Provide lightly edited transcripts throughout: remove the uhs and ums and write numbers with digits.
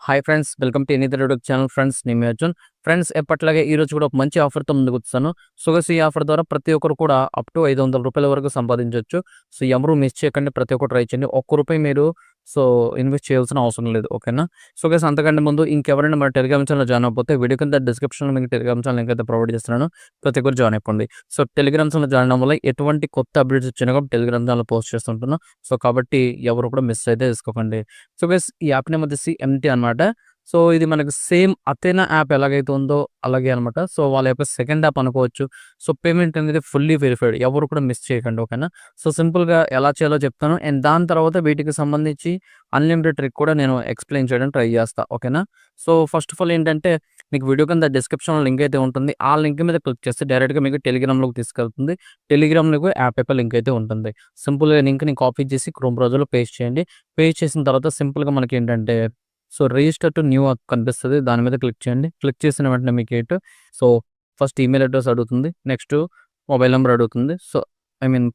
Hi friends, welcome to another YouTube channel. Friends, నేను మీ Arjun. Friends, ఎప్పట్లాగే ఈరోజు కూడా ఒక మంచి ఆఫర్తో ముందుకు వచ్చాను. సో గైస్, ఈ ఆఫర్ ద్వారా ప్రతి ఒక్కరు కూడా అప్ టు ₹500 వరకు సంపాదించవచ్చు. సో ఎవరు మిస్ చేయకండి, ప్రతి ఒక్కరు ట్రై చేయండి. ఒక్క రూపాయి మీరు ఇన్వెస్ట్ చేయాల్సిన అవసరం లేదు. ఓకేనా? సో గైస్, అంతకంటే ముందు ఇంకెవరైనా మన టెలిగ్రామ్ ఛానల్ జాయిన్ అయిపోతే వీడియో కింద డిస్క్రిప్షన్లో మీకు టెలిగ్రామ్ ఛానల్ లింక్ అయితే ప్రొవైడ్ చేస్తున్నాను. ప్రతి ఒక్కరు జాయిన్ అయిపోండి. సో టెలిగ్రామ్ ఛానల్ జాయిన్ అవ్వడం వల్ల ఎటువంటి కొత్త అప్డేట్స్ వచ్చినా కూడా టెలిగ్రామ్ ఛానల్ పోస్ట్ చేస్తుంటున్నాను. సో కాబట్టి ఎవరు కూడా మిస్ అయితే చేసుకోకండి. సో గైస్, ఈ యాప్ నేమ్ వచ్చేసి ఎంటీ అనమాట. సో ఇది మనకు సేమ్ అథేనా యాప్ ఎలాగైతే ఉందో అలాగే అనమాట. సో వాళ్ళ యొక్క సెకండ్ యాప్ అనుకోవచ్చు. సో పేమెంట్ అనేది ఫుల్లీ వెరిఫైడ్. ఎవరు కూడా మిస్ చేయకండి. ఓకేనా? సో సింపుల్గా ఎలా చేయాలో చెప్తాను. అండ్ దాని తర్వాత వీటికి సంబంధించి అన్లిమిటెడ్ ట్రిక్ కూడా నేను ఎక్స్ప్లెయిన్ చేయడానికి ట్రై చేస్తా. ఓకేనా? సో ఫస్ట్ ఆఫ్ ఆల్ ఏంటంటే, మీకు వీడియో కింద డిస్క్రిప్షన్లో లింక్ అయితే ఉంటుంది. ఆ లింక్ మీద క్లిక్ చేస్తే డైరెక్ట్గా మీకు టెలిగ్రామ్లోకి తీసుకెళ్తుంది. టెలిగ్రామ్లో యాప్ యొక్క లింక్ అయితే ఉంటుంది. సింపుల్గా లింక్ని కాపీ చేసి క్రోమ్ బ్రౌజర్లో పేస్ట్ చేయండి. పేస్ట్ చేసిన తర్వాత సింపుల్గా మనకి ఏంటంటే, రిజిస్టర్ టు న్యూ యాప్ కనిపిస్తది. దాని మీద క్లిక్ చేయండి. క్లిక్ చేసిన వెంటనే మీకు సో ఫస్ట్ ఈమెయిల్ అడ్రెస్ అడుగుతుంది. నెక్స్ట్ మొబైల్ నెంబర్ అడుగుతుంది.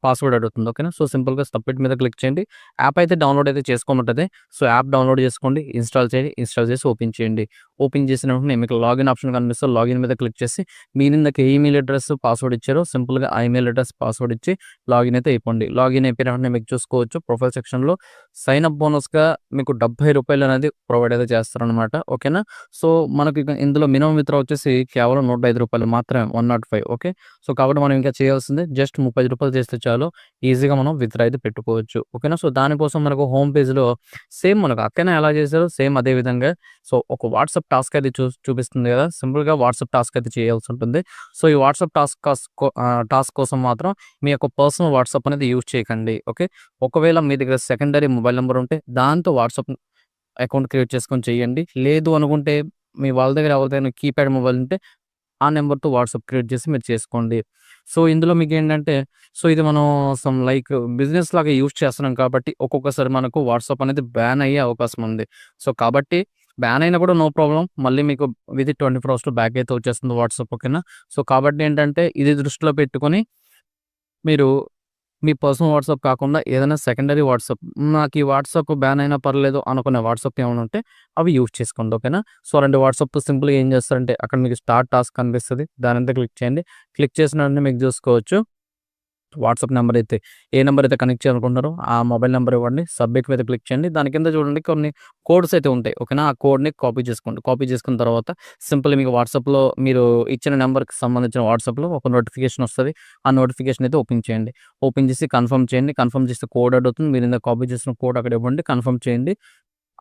పాస్వర్డ్ అడుగుతుంది. ఓకేనా? సో సింపుల్‌గా సబ్మిట్ మీద క్లిక్ చేయండి. యాప్ అయితే డౌన్‌లోడ్ అయితే చేసుకోమంటది. సో యాప్ డౌన్‌లోడ్ చేసుకోండి. ఇన్‌స్టాల్ చేయండి. ఇన్‌స్టాల్ చేసి ఓపెన్ చేయండి. ఓపెన్ చేసిన వెంటనే మీకు లాగిన్ ఆప్షన్ కనిపిస్తది. లాగిన్ మీద క్లిక్ చేసి మీరు ఇందాక ఏ ఈమెయిల్ అడ్రెస్, పాస్వర్డ్ ఇచ్చారో సింపుల్‌గా ఆ ఈమెయిల్ అడ్రెస్, పాస్వర్డ్ ఇచ్చి లాగిన్ అయితే అయిపోండి. లాగిన్ అయిపోయిన వెంటనే మీకు చూసుకోవచ్చు ప్రొఫైల్ సెక్షన్‌లో సైన్ అప్ బోనస్‌గా మీకు ₹70 అనేది ప్రొవైడ్ అయితే చేస్తారనమాట. ఓకేనా? సో మనకి ఇక ఇందులో మినిమమ్ విత్‌డ్రా వచ్చేసి కేవలం ₹105 మాత్రమే. 105. ఓకే. సో కాబట్టి మనం ఇంకా చేయాల్సింది జస్ట్ ₹30 చేస్తే చాలు. ఈజీగా మనం విత్‌డ్రా అయితే పెట్టుకోవచ్చు. ఓకేనా? సో దానికోసం మనకు హోమ్ పేజ్‌లో సేమ్ మనకు అక్కనే ఎలా చేశారో సేమ్ అదే విధంగా ఒక వాట్సాప్ టాస్క్ అయితే చూపిస్తుంది కదా! సింపుల్‌గా వాట్సాప్ టాస్క్ అయితే చేయాల్సి ఉంటుంది. సో ఈ వాట్సాప్ టాస్క్ కోసం మాత్రం మీ యొక్క పర్సనల్ వాట్సాప్ అనేది యూజ్ చేయకండి. ఓకే. ఒకవేళ మీ దగ్గర సెకండరీ మొబైల్ నంబర్ ఉంటే దాంతో వాట్సాప్ అకౌంట్ క్రియేట్ చేసుకొని చేయండి. లేదు అనుకుంటే మీ వాళ్ళ దగ్గర ఎవరిదైనా కీప్యాడ్ మొబైల్ ఉంటే ఆ నంబర్‌తో వాట్సాప్ క్రియేట్ చేసి మీరు చేసుకోండి. సో ఇందులో మీకేంటంటే, ఇది మనం బిజినెస్ లాగా యూజ్ చేస్తున్నాం కాబట్టి ఒక్కొక్కసారి మనకు వాట్సాప్ అనేది బ్యాన్ అయ్యే అవకాశం ఉంది. సో కాబట్టి బ్యాన్ అయినా కూడా నో ప్రాబ్లమ్. మళ్ళీ మీకు వితిన్ 24 అవర్స్‌లో బ్యాక్ అయితే వచ్చేస్తుంది వాట్సాప్. ఓకేనా? సో కాబట్టి ఏంటంటే, ఇది దృష్టిలో పెట్టుకొని మీరు మీ పర్సనల్ వాట్సాప్ కాకుండా ఏదైనా సెకండరీ వాట్సాప్, నాకు ఈ వాట్సాప్ బ్యాన్ అయినా పర్లేదు అనుకునే వాట్సాప్ ఏమైనా ఉంటే అవి యూజ్ చేసుకోండి. ఓకేనా? సో 2 వాట్సాప్ సింపుల్‌గా ఏం చేస్తారంటే, అక్కడ మీకు స్టార్ట్ టాస్క్ కనిపిస్తది. దాని మీద క్లిక్ చేయండి. క్లిక్ చేసిన వెంటనే మీకు చూసుకోవచ్చు వాట్సాప్ నెంబర్ అయితే ఏ నెంబర్ అయితే కనెక్ట్ చేయాలనుకుంటున్నారో ఆ మొబైల్ నెంబర్ ఇవ్వండి. సబ్మిట్ మీద క్లిక్ చేయండి. దాని కింద చూడండి కొన్ని కోడ్స్ అయితే ఉంటాయి. ఓకేనా? ఆ కోడ్‌ని కాపీ చేసుకోండి. కాపీ చేసుకున్న తర్వాత సింపుల్‌గా మీకు వాట్సాప్‌లో మీరు ఇచ్చిన నెంబర్‌కి సంబంధించిన వాట్సాప్‌లో ఒక నోటిఫికేషన్ వస్తది. ఆ నోటిఫికేషన్ అయితే ఓపెన్ చేయండి. ఓపెన్ చేసి కన్ఫర్మ్ చేయండి. కన్ఫర్మ్ చేస్తే కోడ్ అడుగుతుంది. మీరు ఇందాక కాపీ చేసిన కోడ్ అక్కడ ఇవ్వండి. కన్ఫర్మ్ చేయండి.